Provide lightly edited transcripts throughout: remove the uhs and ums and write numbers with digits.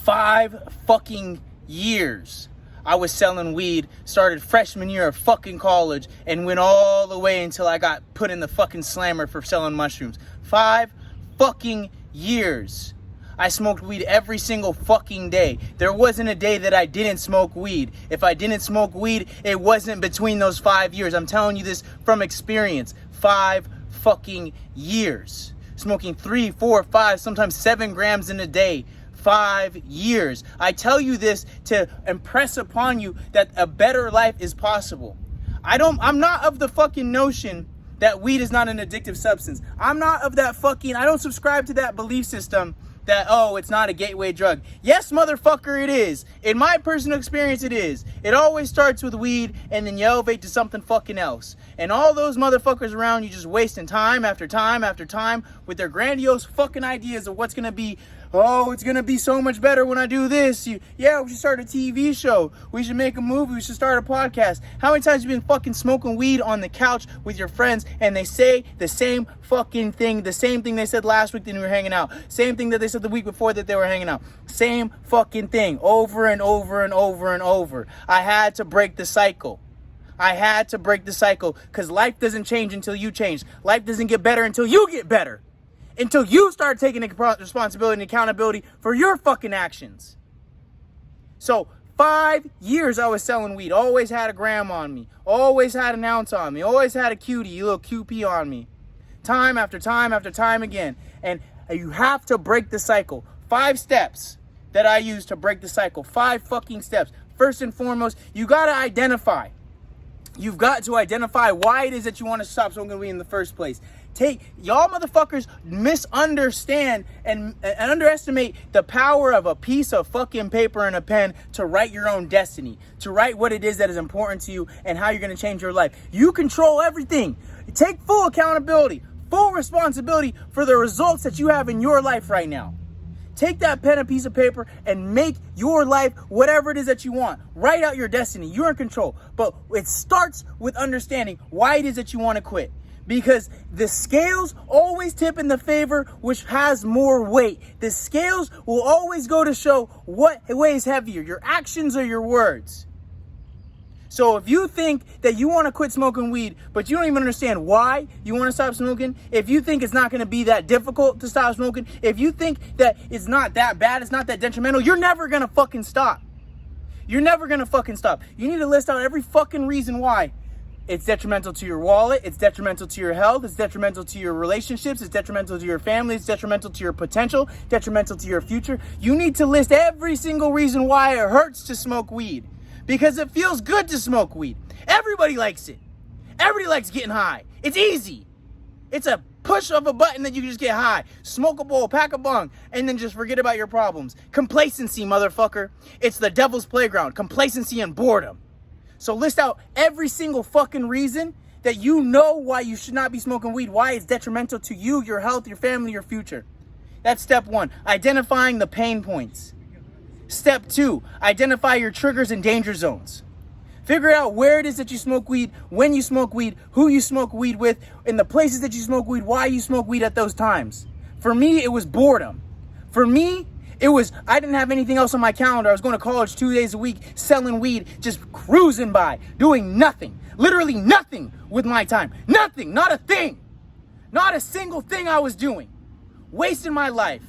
5 fucking years. I was selling weed, started freshman year of fucking college, and went all the way until I got put in the fucking slammer for selling mushrooms. 5 fucking years. I smoked weed every single fucking day. There wasn't a day that I didn't smoke weed. If I didn't smoke weed, it wasn't between those 5 years. I'm telling you this from experience. 5 fucking years. Smoking 3, 4, 5, sometimes 7 grams in a day. 5 years. I tell you this to impress upon you that a better life is possible. I'm not of the fucking notion that weed is not an addictive substance. I'm not of that fucking, I don't subscribe to that belief system that, oh, it's not a gateway drug. Yes, motherfucker, it is. In my personal experience, it is. It always starts with weed and then you elevate to something fucking else. And all those motherfuckers around you just wasting time after time after time with their grandiose fucking ideas of what's gonna be. Oh, it's gonna be so much better when I do this. Yeah, we should start a TV show. We should make a movie. We should start a podcast. How many times have you been fucking smoking weed on the couch with your friends and they say the same fucking thing, the same thing they said last week that we were hanging out, same thing that they said the week before that they were hanging out, same fucking thing over and over and over and over. I had to break the cycle. I had to break the cycle because life doesn't change until you change. Life doesn't get better until you get better. Until you start taking responsibility and accountability for your fucking actions. So 5 years I was selling weed. Always had a gram on me. Always had an ounce on me. Always had a cutie, a little QP on me. Time after time after time again. And you have to break the cycle. 5 steps that I use to break the cycle. 5 fucking steps. First and foremost, you got to identify. You've got to identify why it is that you want to stop smoking weed in the first place. Y'all motherfuckers misunderstand and underestimate the power of a piece of fucking paper and a pen to write your own destiny, to write what it is that is important to you and how you're going to change your life. You control everything. Take full accountability, full responsibility for the results that you have in your life right now. Take that pen and piece of paper and make your life whatever it is that you want. Write out your destiny. You're in control. But it starts with understanding why it is that you want to quit. Because the scales always tip in the favor which has more weight. The scales will always go to show what weighs heavier, your actions or your words. So if you think that you want to quit smoking weed, but you don't even understand why you want to stop smoking, if you think it's not going to be that difficult to stop smoking, if you think that it's not that bad, it's not that detrimental, you're never going to fucking stop. You're never going to fucking stop. You need to list out every fucking reason why. It's detrimental to your wallet. It's detrimental to your health. It's detrimental to your relationships. It's detrimental to your family. It's detrimental to your potential. Detrimental to your future. You need to list every single reason why it hurts to smoke weed. Because it feels good to smoke weed. Everybody likes it. Everybody likes getting high. It's easy. It's a push of a button that you can just get high. Smoke a bowl, pack a bong, and then just forget about your problems. Complacency, motherfucker. It's the devil's playground. Complacency and boredom. So list out every single fucking reason that you know why you should not be smoking weed, why it's detrimental to you, your health, your family, your future. That's step 1, identifying the pain points. Step 2, identify your triggers and danger zones. Figure out where it is that you smoke weed, when you smoke weed, who you smoke weed with, in the places that you smoke weed, why you smoke weed at those times. For me, it was boredom. For me, I didn't have anything else on my calendar. I was going to college 2 days a week, selling weed, just cruising by, doing nothing, literally nothing with my time. Nothing, not a thing, not a single thing I was doing, wasting my life.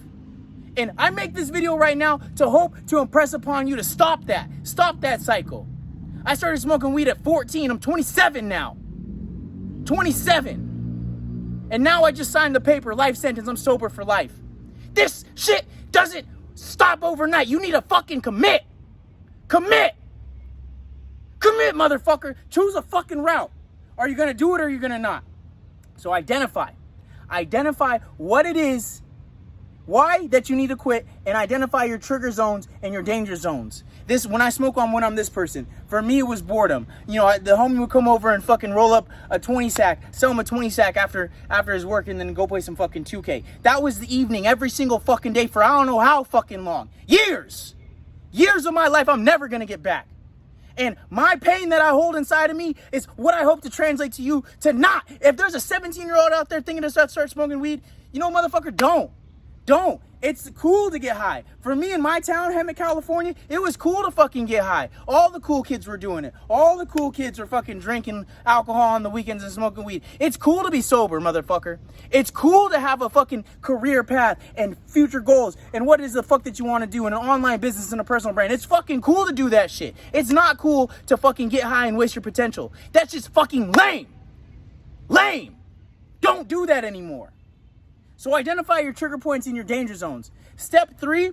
And I make this video right now to hope to impress upon you to stop that cycle. I started smoking weed at 14. I'm 27 now. 27. And now I just signed the paper, life sentence. I'm sober for life. This shit doesn't stop overnight. You need to fucking commit. Commit, motherfucker. Choose a fucking route. Are you going to do it or are you going to not? So identify what it is, why that you need to quit, and identify your trigger zones and your danger zones. When I smoke on when I'm this person, for me it was boredom. You know, the homie would come over and fucking roll up a 20 sack, sell him a 20 sack after his work, and then go play some fucking 2K. That was the evening every single fucking day for I don't know how fucking long. Years of my life I'm never gonna get back. And my pain that I hold inside of me is what I hope to translate to you to not. If there's a 17-year-old out there thinking to start smoking weed, you know, motherfucker, don't. Don't. It's cool to get high. For me in my town, Hemet, California, it was cool to fucking get high. All the cool kids were doing it. All the cool kids were fucking drinking alcohol on the weekends and smoking weed. It's cool to be sober, motherfucker. It's cool to have a fucking career path and future goals and what is the fuck that you want to do in an online business and a personal brand. It's fucking cool to do that shit. It's not cool to fucking get high and waste your potential. That's just fucking lame. Lame. Don't do that anymore. So identify your trigger points in your danger zones. Step 3,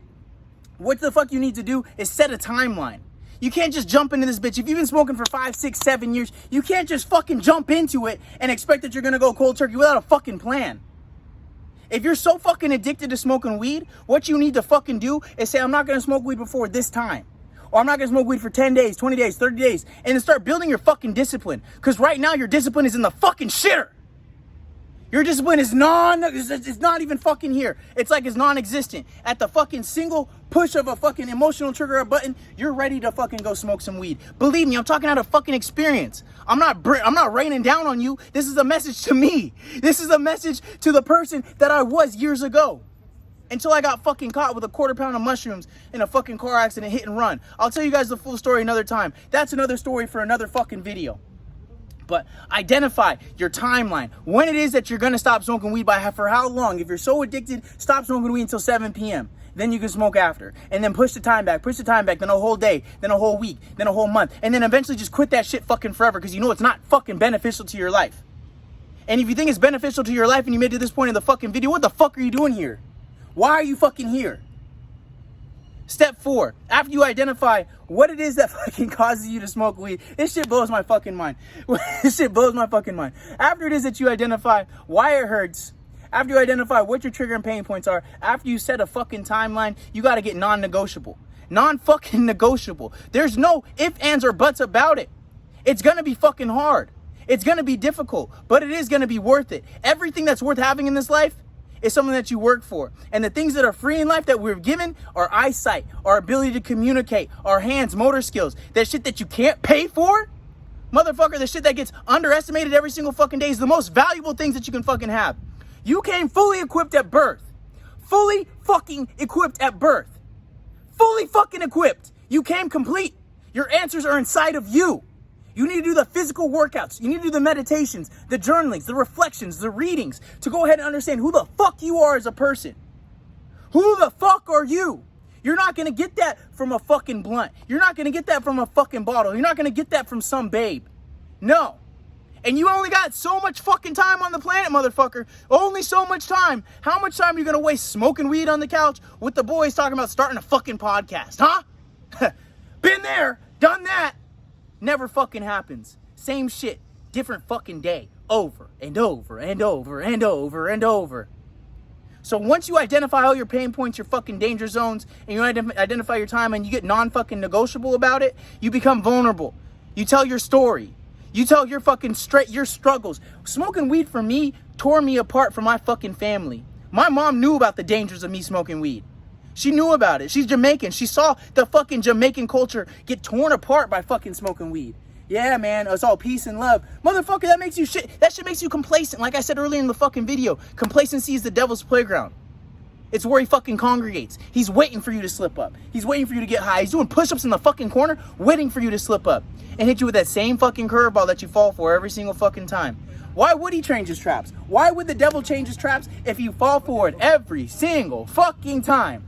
what the fuck you need to do is set a timeline. You can't just jump into this bitch. If you've been smoking for 5, 6, 7 years, you can't just fucking jump into it and expect that you're gonna go cold turkey without a fucking plan. If you're so fucking addicted to smoking weed, what you need to fucking do is say, I'm not gonna smoke weed before this time. Or I'm not gonna smoke weed for 10 days, 20 days, 30 days. And then start building your fucking discipline. Because right now your discipline is in the fucking shitter. Your discipline is it's not even fucking here. It's like it's non-existent. At the fucking single push of a fucking emotional trigger button, you're ready to fucking go smoke some weed. Believe me, I'm talking out of fucking experience. I'm not raining down on you. This is a message to me. This is a message to the person that I was years ago. Until I got fucking caught with a quarter pound of mushrooms in a fucking car accident, hit and run. I'll tell you guys the full story another time. That's another story for another fucking video. But identify your timeline. When it is that you're going to stop smoking weed for how long. If you're so addicted, stop smoking weed until 7 p.m. Then you can smoke after. And then push the time back, then a whole day, then a whole week, then a whole month. And then eventually just quit that shit fucking forever because you know it's not fucking beneficial to your life. And if you think it's beneficial to your life and you made it to this point in the fucking video, what the fuck are you doing here? Why are you fucking here? Step 4, after you identify what it is that fucking causes you to smoke weed, this shit blows my fucking mind. This shit blows my fucking mind. After it is that you identify why it hurts, after you identify what your trigger and pain points are, after you set a fucking timeline, you got to get non-negotiable. Non-fucking negotiable. There's no ifs, ands, or buts about it. It's going to be fucking hard. It's going to be difficult, but it is going to be worth it. Everything that's worth having in this life is something that you work for. And the things that are free in life that we're given are eyesight, our ability to communicate, our hands, motor skills. That shit that you can't pay for, motherfucker, the shit that gets underestimated every single fucking day is the most valuable things that you can fucking have. You came fully equipped at birth. Fully fucking equipped at birth. Fully fucking equipped. You came complete. Your answers are inside of you. You need to do the physical workouts. You need to do the meditations, the journalings, the reflections, the readings to go ahead and understand who the fuck you are as a person. Who the fuck are you? You're not going to get that from a fucking blunt. You're not going to get that from a fucking bottle. You're not going to get that from some babe. No. And you only got so much fucking time on the planet, motherfucker. Only so much time. How much time are you going to waste smoking weed on the couch with the boys talking about starting a fucking podcast, huh? Been there, done that. Never fucking happens. Same shit, different fucking day. Over and over and over and over and over. So once you identify all your pain points, your fucking danger zones, and you identify your time and you get non-fucking negotiable about it, you become vulnerable. You tell your story. You tell your fucking your struggles. Smoking weed for me tore me apart from my fucking family. My mom knew about the dangers of me smoking weed. She knew about it. She's Jamaican. She saw the fucking Jamaican culture get torn apart by fucking smoking weed. Yeah, man, it's all peace and love. Motherfucker, that makes you shit. That shit makes you complacent. Like I said earlier in the fucking video, complacency is the devil's playground. It's where he fucking congregates. He's waiting for you to slip up. He's waiting for you to get high. He's doing push-ups in the fucking corner, waiting for you to slip up and hit you with that same fucking curveball that you fall for every single fucking time. Why would he change his traps? Why would the devil change his traps if you fall for it every single fucking time?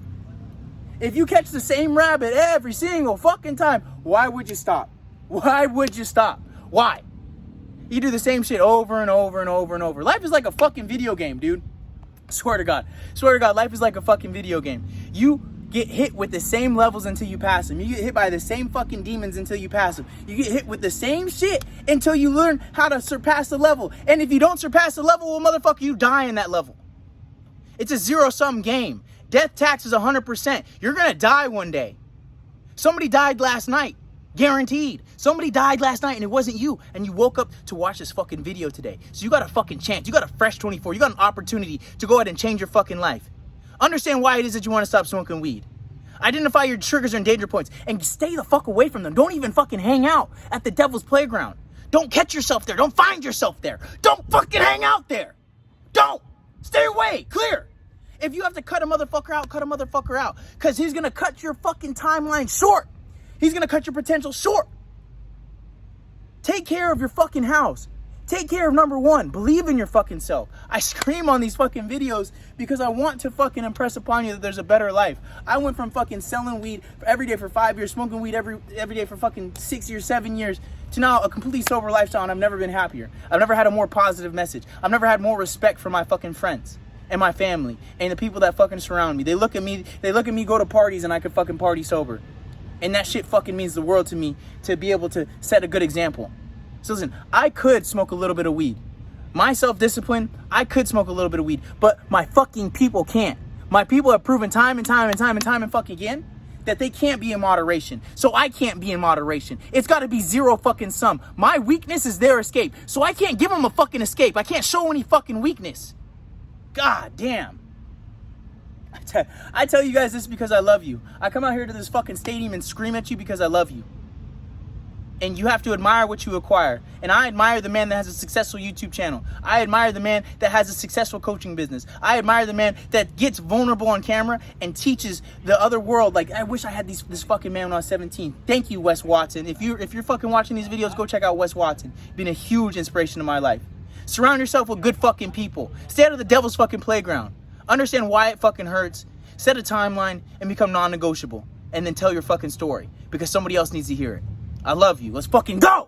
If you catch the same rabbit every single fucking time, why would you stop? Why would you stop? Why? You do the same shit over and over and over and over. Life is like a fucking video game, dude. Swear to God. Swear to God, life is like a fucking video game. You get hit with the same levels until you pass them. You get hit by the same fucking demons until you pass them. You get hit with the same shit until you learn how to surpass the level. And if you don't surpass the level, well, motherfucker, you die in that level. It's a zero-sum game. Death tax is 100%. You're going to die one day. Somebody died last night. Guaranteed. Somebody died last night and it wasn't you. And you woke up to watch this fucking video today. So you got a fucking chance. You got a fresh 24. You got an opportunity to go ahead and change your fucking life. Understand why it is that you want to stop smoking weed. Identify your triggers and danger points and stay the fuck away from them. Don't even fucking hang out at the devil's playground. Don't catch yourself there. Don't find yourself there. Don't fucking hang out there. Don't. Stay away. Clear. If you have to cut a motherfucker out, cut a motherfucker out. Because he's going to cut your fucking timeline short. He's going to cut your potential short. Take care of your fucking house. Take care of number one. Believe in your fucking self. I scream on these fucking videos because I want to fucking impress upon you that there's a better life. I went from fucking selling weed every day for 5 years, smoking weed every day for fucking 6 years, 7 years, to now a completely sober lifestyle, and I've never been happier. I've never had a more positive message. I've never had more respect for my fucking friends and my family and the people that fucking surround me. They look at me go to parties and I could fucking party sober. And that shit fucking means the world to me, to be able to set a good example. So listen, I could smoke a little bit of weed. My self-discipline, I could smoke a little bit of weed, but my fucking people can't. My people have proven time and time and fucking again that they can't be in moderation. So I can't be in moderation. It's got to be zero fucking sum. My weakness is their escape. So I can't give them a fucking escape. I can't show any fucking weakness. God damn. I tell you guys this because I love you. I come out here to this fucking stadium and scream at you because I love you. And you have to admire what you acquire. And I admire the man that has a successful YouTube channel. I admire the man that has a successful coaching business. I admire the man that gets vulnerable on camera and teaches the other world. Like, I wish I had this fucking man when I was 17. Thank you, Wes Watson. If you're fucking watching these videos, go check out Wes Watson. Been a huge inspiration in my life. Surround yourself with good fucking people. Stay out of the devil's fucking playground. Understand why it fucking hurts. Set a timeline and become non-negotiable. And then tell your fucking story. Because somebody else needs to hear it. I love you. Let's fucking go!